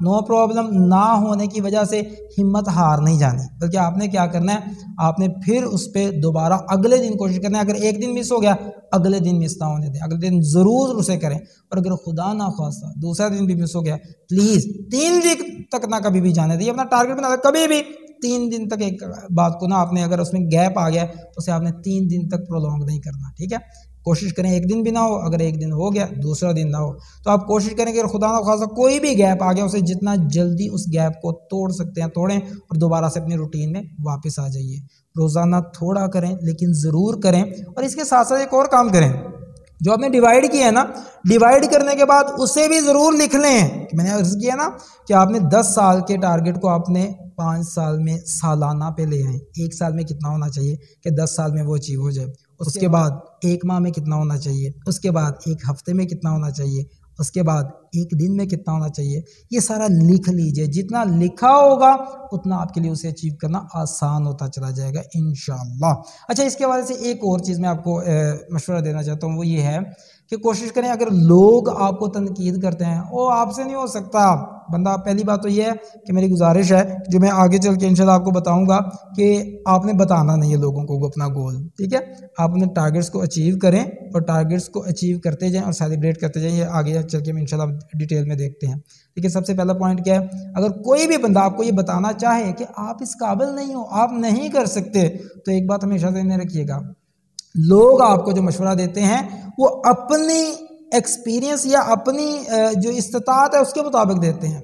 No problem نہ ہونے کی وجہ سے ہمت ہار نہیں جانی، بلکہ آپ نے کیا کرنا ہے، آپ نے پھر اس پہ دوبارہ اگلے دن کوشش کرنا ہے. اگر ایک دن مس ہو گیا اگلے دن مس نہ ہونے دیں، اگلے دن ضرور اسے کریں. اور اگر خدا نہ خواستہ دوسرا دن بھی مس ہو گیا پلیز 3 دن تک نہ کبھی بھی جانے دیں. اپنا ٹارگیٹ بنا دیں کبھی بھی 3 دن تک ایک بات کو نا آپ نے، اگر اس میں گیپ آ گیا تو اسے آپ نے 3 دن تک پرولونگ نہیں کرنا. ٹھیک ہے، کوشش کریں ایک دن بھی نہ ہو، اگر ایک دن ہو گیا دوسرا دن نہ ہو تو آپ کوشش کریں کہ اگر خدا نہ خواستہ کوئی بھی گیپ آ گیا اسے جتنا جلدی اس گیپ کو توڑ سکتے ہیں توڑیں اور دوبارہ سے اپنی روٹین میں واپس آ جائیے. روزانہ تھوڑا کریں لیکن ضرور کریں. اور اس کے ساتھ ساتھ ایک اور کام کریں، جو آپ نے ڈیوائیڈ کیا ہے نا، ڈیوائیڈ کرنے کے بعد اسے بھی ضرور لکھ لیں. میں نے عرض کیا نا کہ آپ نے 10 سال کے ٹارگٹ کو آپ نے 5 سال میں سالانہ پہ لے آئیں. 1 سال میں کتنا ہونا چاہیے کہ 10 سال میں وہ اچیو ہو جائے، اس کے بعد 1 ماہ میں کتنا ہونا چاہیے، اس کے بعد 1 ہفتے میں کتنا ہونا چاہیے، اس کے بعد 1 دن میں کتنا ہونا چاہیے. یہ سارا لکھ لیجئے، جتنا لکھا ہوگا اتنا آپ کے لیے اسے اچیو کرنا آسان ہوتا چلا جائے گا انشاءاللہ. اچھا، اس کے حوالے سے ایک اور چیز میں آپ کو مشورہ دینا چاہتا ہوں، وہ یہ ہے کہ کوشش کریں اگر لوگ آپ کو تنقید کرتے ہیں وہ آپ سے نہیں ہو سکتا بندہ. پہلی بات تو یہ ہے کہ میری گزارش ہے جو میں آگے چل کے انشاءاللہ آپ کو بتاؤں گا کہ آپ نے بتانا نہیں ہے لوگوں کو اپنا گول. ٹھیک ہے، آپ اپنے ٹارگٹس کو اچیو کریں اور ٹارگٹس کو اچیو کرتے جائیں اور سیلیبریٹ کرتے جائیں. یہ آگے چل کے ہم انشاءاللہ ڈیٹیل میں دیکھتے ہیں. ٹھیک ہے، سب سے پہلا پوائنٹ کیا ہے، اگر کوئی بھی بندہ آپ کو یہ بتانا چاہے کہ آپ اس قابل نہیں ہو، آپ نہیں کر سکتے، تو ایک بات ہمیشہ ذہن میں رکھیے گا، لوگ آپ کو جو مشورہ دیتے ہیں وہ اپنی ایکسپیرینس یا اپنی جو استطاعت ہے اس کے مطابق دیتے ہیں.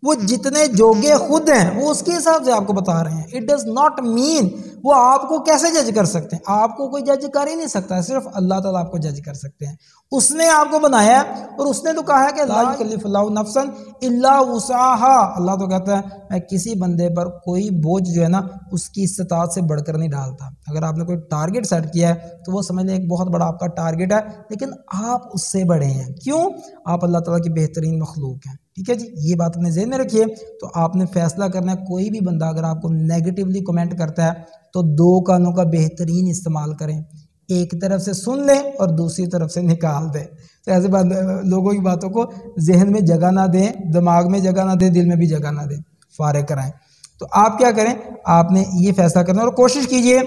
وہ جتنے جوگے خود ہیں وہ اس کے حساب سے آپ کو بتا رہے ہیں. اٹ ڈز ناٹ مین وہ آپ کو کیسے جج کر سکتے ہیں، آپ کو کوئی جج کر ہی نہیں سکتا ہے، صرف اللہ تعالیٰ آپ کو جج کر سکتے ہیں. اس نے آپ کو بنایا ہے اور اس نے تو کہا ہے کہ لا یکلف اللہ نفسا الا وسعها. اللہ تو کہتا ہے میں کسی بندے پر کوئی بوجھ جو ہے نا اس کی استطاعت سے بڑھ کر نہیں ڈالتا. اگر آپ نے کوئی ٹارگٹ سیٹ کیا ہے تو وہ سمجھ لیں ایک بہت بڑا آپ کا ٹارگٹ ہے، لیکن آپ اس سے بڑے ہیں. کیوں؟ آپ اللہ تعالیٰ کی بہترین مخلوق ہیں. ٹھیک ہے جی، یہ بات اپنے ذہن میں رکھیے. تو آپ نے فیصلہ کرنا ہے، کوئی بھی بندہ اگر آپ کو نیگیٹیولی کمنٹ کرتا ہے تو 2 کانوں کا بہترین استعمال کریں. ایک طرف سے سن لیں اور دوسری طرف سے نکال دیں. تو ایسے لوگوں کی باتوں کو ذہن میں جگہ نہ دیں، دماغ میں جگہ نہ دیں، دل میں بھی جگہ نہ دیں، فارغ کرائیں. تو آپ کیا کریں، آپ نے یہ فیصلہ کرنا اور کوشش کیجئے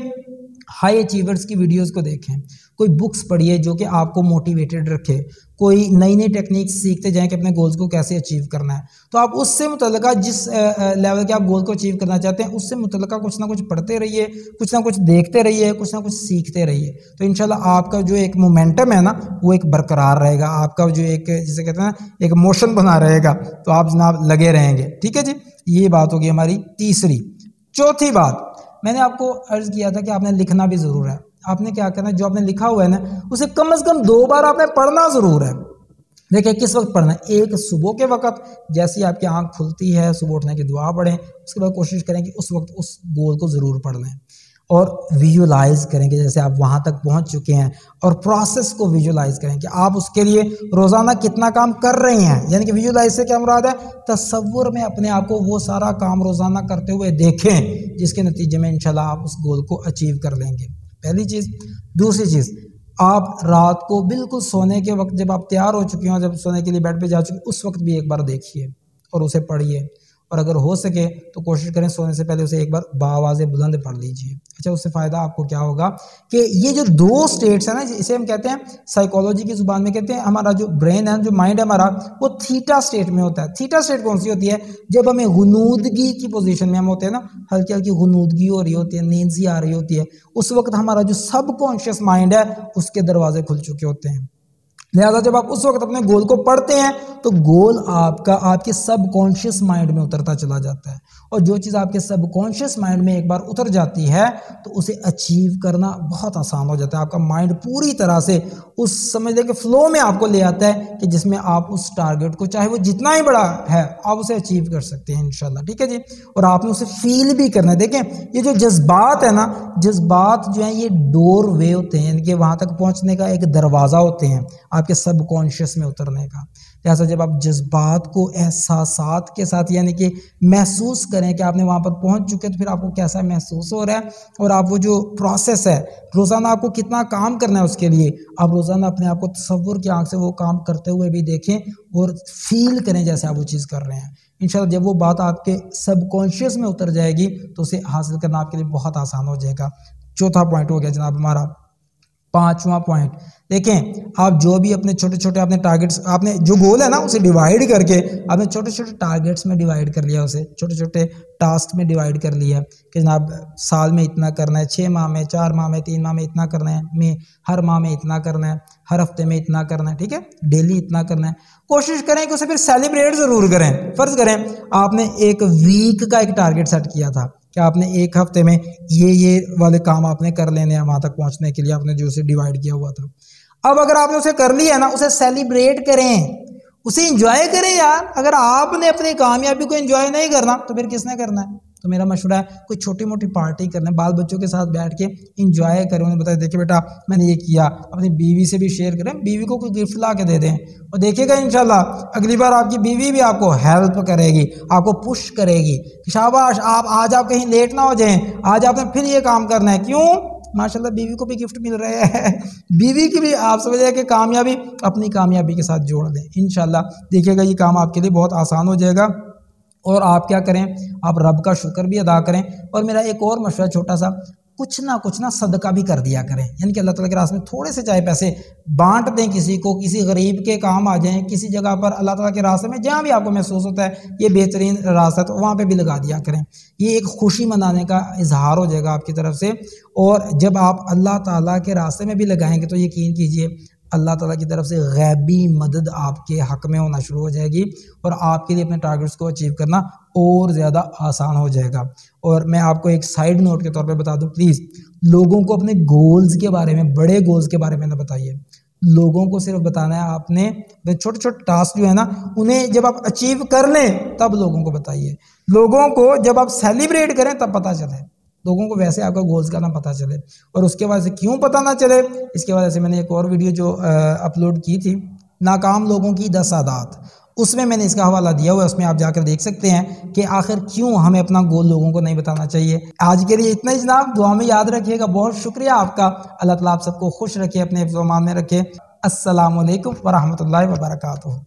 ہائی اچیورز کی ویڈیوز کو دیکھیں، کوئی بکس پڑھیے جو کہ آپ کو موٹیویٹڈ رکھے، کوئی نئی نئی ٹیکنیکس سیکھتے جائیں کہ اپنے گولز کو کیسے اچیو کرنا ہے. تو آپ اس سے متعلقہ جس لیول کے آپ گول کو اچیو کرنا چاہتے ہیں اس سے متعلقہ کچھ نہ کچھ پڑھتے رہیے، کچھ نہ کچھ دیکھتے رہیے، کچھ نہ کچھ سیکھتے رہیے. تو انشاءاللہ آپ کا جو ایک مومنٹم ہے نا وہ ایک برقرار رہے گا، آپ کا جو ایک جسے کہتے ہیں نا ایک موشن بنا رہے گا، تو آپ جناب لگے رہیں گے. ٹھیک ہے جی، یہ بات ہوگی ہماری تیسری. چوتھی بات میں نے آپ کو عرض کیا تھا کہ آپ نے لکھنا بھی ضرور ہے. آپ نے کیا کرنا ہے، جو آپ نے لکھا ہوا ہے نا اسے کم از کم 2 بار آپ نے پڑھنا ضرور ہے. دیکھیں کس وقت پڑھنا ہے، ایک صبح کے وقت جیسی آپ کی آنکھ کھلتی ہے صبح اٹھنے کی دعا پڑھیں، اس کے بعد کوشش کریں کہ اس وقت اس گول کو ضرور پڑھ لیں اور ویژولائز کریں کہ جیسے آپ وہاں تک پہنچ چکے ہیں اور پروسیس کو ویژولائز کریں کہ آپ اس کے لیے روزانہ کتنا کام کر رہے ہیں. یعنی کہ ویژولائز سے کیا مراد ہے، تصور میں اپنے آپ کو وہ سارا کام روزانہ کرتے ہوئے دیکھیں جس کے نتیجے میں انشاءاللہ آپ اس گول کو اچیو کر لیں گے. پہلی چیز. دوسری چیز، آپ رات کو بالکل سونے کے وقت جب آپ تیار ہو چکے ہوں، جب سونے کے لیے بیڈ پہ جا چکے اس وقت بھی ایک بار دیکھیے اور اسے پڑھیے، اور اگر ہو سکے تو کوشش کریں سونے سے پہلے اسے ایک بار باواز بلند پڑھ لیجئے. اچھا، اس سے فائدہ آپ کو کیا ہوگا کہ یہ جو 2 سٹیٹس ہیں نا، اسے ہم کہتے ہیں سائیکالوجی کی زبان میں کہتے ہیں ہمارا جو برین ہے، جو مائنڈ ہے ہمارا، وہ تھیٹا سٹیٹ میں ہوتا ہے. تھیٹا سٹیٹ کون سی ہوتی ہے؟ جب ہمیں غنودگی کی پوزیشن میں ہم ہوتے ہیں نا، ہلکی ہلکی غنودگی ہو رہی ہوتی ہے، نیند سی آ رہی ہوتی ہے، اس وقت ہمارا جو سب کانشیس مائنڈ ہے اس کے دروازے کھل چکے ہوتے ہیں. لہذا جب آپ اس وقت اپنے گول کو پڑھتے ہیں تو گول آپ کے سب کانشیس مائنڈ میں اترتا چلا جاتا ہے، اور جو چیز آپ کے سب کانشیس مائنڈ میں ایک بار اتر جاتی ہے تو اسے اچیو کرنا بہت آسان ہو جاتا ہے. آپ کا مائنڈ پوری طرح سے اس سمجھ لیں کہ فلو میں آپ کو لے آتا ہے کہ جس میں آپ اس ٹارگٹ کو چاہے وہ جتنا ہی بڑا ہے آپ اسے اچیو کر سکتے ہیں انشاءاللہ. ٹھیک ہے جی، اور آپ نے اسے فیل بھی کرنا ہے. دیکھیں یہ جو جذبات ہے نا، جذبات جو ہیں یہ ڈور وے ہوتے ہیں، یعنی کہ وہاں تک پہنچنے کا ایک دروازہ ہوتے ہیں آپ کے سب کانشیس میں اترنے کا. لہٰذا جب آپ جذبات کو احساسات کے ساتھ یعنی کہ محسوس کریں کہ آپ نے وہاں پر پہنچ چکے تو پھر آپ کو کیسا محسوس ہو رہا ہے، اور آپ وہ جو پروسیس ہے روزانہ آپ کو کتنا کام کرنا ہے اس کے لیے آپ روزانہ اپنے آپ کو تصور کی آنکھ سے وہ کام کرتے ہوئے بھی دیکھیں اور فیل کریں جیسے آپ وہ چیز کر رہے ہیں. انشاءاللہ جب وہ بات آپ کے سب کانشیس میں اتر جائے گی تو اسے حاصل کرنا آپ کے لیے بہت آسان ہو جائے گا۔ چوتھا پوائنٹ ہو گیا جناب ہمارا۔ پانچواں پوائنٹ دیکھیں، آپ جو بھی اپنے چھوٹے چھوٹے اپنے ٹارگٹس، آپ نے جو گول ہے نا اسے ڈیوائیڈ کر کے آپ نے چھوٹے چھوٹے ٹارگٹس میں ڈیوائیڈ کر لیا، اسے چھوٹے چھوٹے ٹاسک میں ڈیوائیڈ کر لیا کہ جناب سال میں اتنا کرنا ہے، 6 ماہ میں، 4 ماہ میں، 3 ماہ میں اتنا کرنا ہے، ہر ماہ میں اتنا کرنا ہے، ہر ہفتے میں اتنا کرنا ہے، ٹھیک ہے، ڈیلی اتنا کرنا ہے۔ کوشش کریں کہ اسے پھر سیلیبریٹ ضرور کریں۔ فرض کریں آپ نے ایک ویک کا ایک ٹارگٹ سیٹ کیا تھا کہ آپ نے ایک ہفتے میں یہ والے کام آپ نے کر لینے ہیں وہاں تک پہنچنے کے لیے، آپ نے جو اسے ڈیوائیڈ کیا ہوا تھا۔ اب اگر آپ نے اسے کر لیا ہے نا، اسے سیلیبریٹ کریں، اسے انجوائے کریں یار۔ اگر آپ نے اپنی کامیابی کو انجوائے نہیں کرنا تو پھر کس نے کرنا ہے؟ تو میرا مشورہ ہے کوئی چھوٹی موٹی پارٹی کرنا ہے، بال بچوں کے ساتھ بیٹھ کے انجوائے کریں، انہیں بتائیں دیکھیں بیٹا میں نے یہ کیا، اپنی بیوی سے بھی شیئر کریں، بیوی کو کوئی گفٹ لا کے دے دیں اور دیکھیے گا انشاءاللہ اگلی بار آپ کی بیوی بھی آپ کو ہیلپ کرے گی، آپ کو پش کرے گی کہ شاباش آج آپ کہیں لیٹ نہ ہو جائیں، آج آپ نے پھر یہ کام کرنا ہے۔ کیوں؟ ماشاءاللہ بیوی کو بھی گفٹ مل رہے ہیں، بیوی کی بھی آپ سمجھ جائے کہ کامیابی اپنی کامیابی کے ساتھ جوڑ دیں انشاءاللہ۔ دیکھیے گا یہ کام آپ کے لیے بہت آسان ہو جائے گا۔ اور آپ کیا کریں، آپ رب کا شکر بھی ادا کریں۔ اور میرا ایک اور مشورہ چھوٹا سا، کچھ نہ صدقہ بھی کر دیا کریں، یعنی کہ اللہ تعالیٰ کے راستے میں تھوڑے سے چاہے پیسے بانٹ دیں، کسی کو، کسی غریب کے کام آ جائیں، کسی جگہ پر اللہ تعالیٰ کے راستے میں جہاں بھی آپ کو محسوس ہوتا ہے یہ بہترین راستہ ہے تو وہاں پہ بھی لگا دیا کریں۔ یہ ایک خوشی منانے کا اظہار ہو جائے گا آپ کی طرف سے۔ اور جب آپ اللہ تعالیٰ کے راستے میں بھی لگائیں گے تو یقین کیجئے اللہ تعالیٰ کی طرف سے غیبی مدد آپ کے حق میں ہونا شروع ہو جائے گی اور آپ کے لیے اپنے ٹارگٹس کو اچیو کرنا اور زیادہ آسان ہو جائے گا۔ اور میں آپ کو ایک سائیڈ نوٹ کے طور پہ بتا دوں، پلیز لوگوں کو اپنے گولز کے بارے میں، بڑے گولز کے بارے میں نہ بتائیے۔ لوگوں کو صرف بتانا ہے آپ نے چھوٹے چھوٹے ٹاسک جو ہے نا انہیں جب آپ اچیو کر لیں تب لوگوں کو بتائیے۔ لوگوں کو جب آپ سیلیبریٹ کریں تب پتہ چلے، لوگوں کو ویسے آپ کا گولز کا نہ پتہ چلے۔ اور اس کے وجہ سے کیوں پتہ نہ چلے، اس کے وجہ سے میں نے ایک اور ویڈیو جو اپلوڈ کی تھی، ناکام لوگوں کی 10 عادات، اس میں نے اس کا حوالہ دیا ہوا ہے، اس میں آپ جا کر دیکھ سکتے ہیں کہ آخر کیوں ہمیں اپنا گول لوگوں کو نہیں بتانا چاہیے۔ آج کے لیے اتنا ہی جناب، دعا میں یاد رکھیے گا۔ بہت شکریہ آپ کا، اللہ تعالیٰ آپ سب کو خوش رکھے، اپنے حفظ و امان میں رکھے۔ السلام علیکم ورحمۃ اللہ وبرکاتہ۔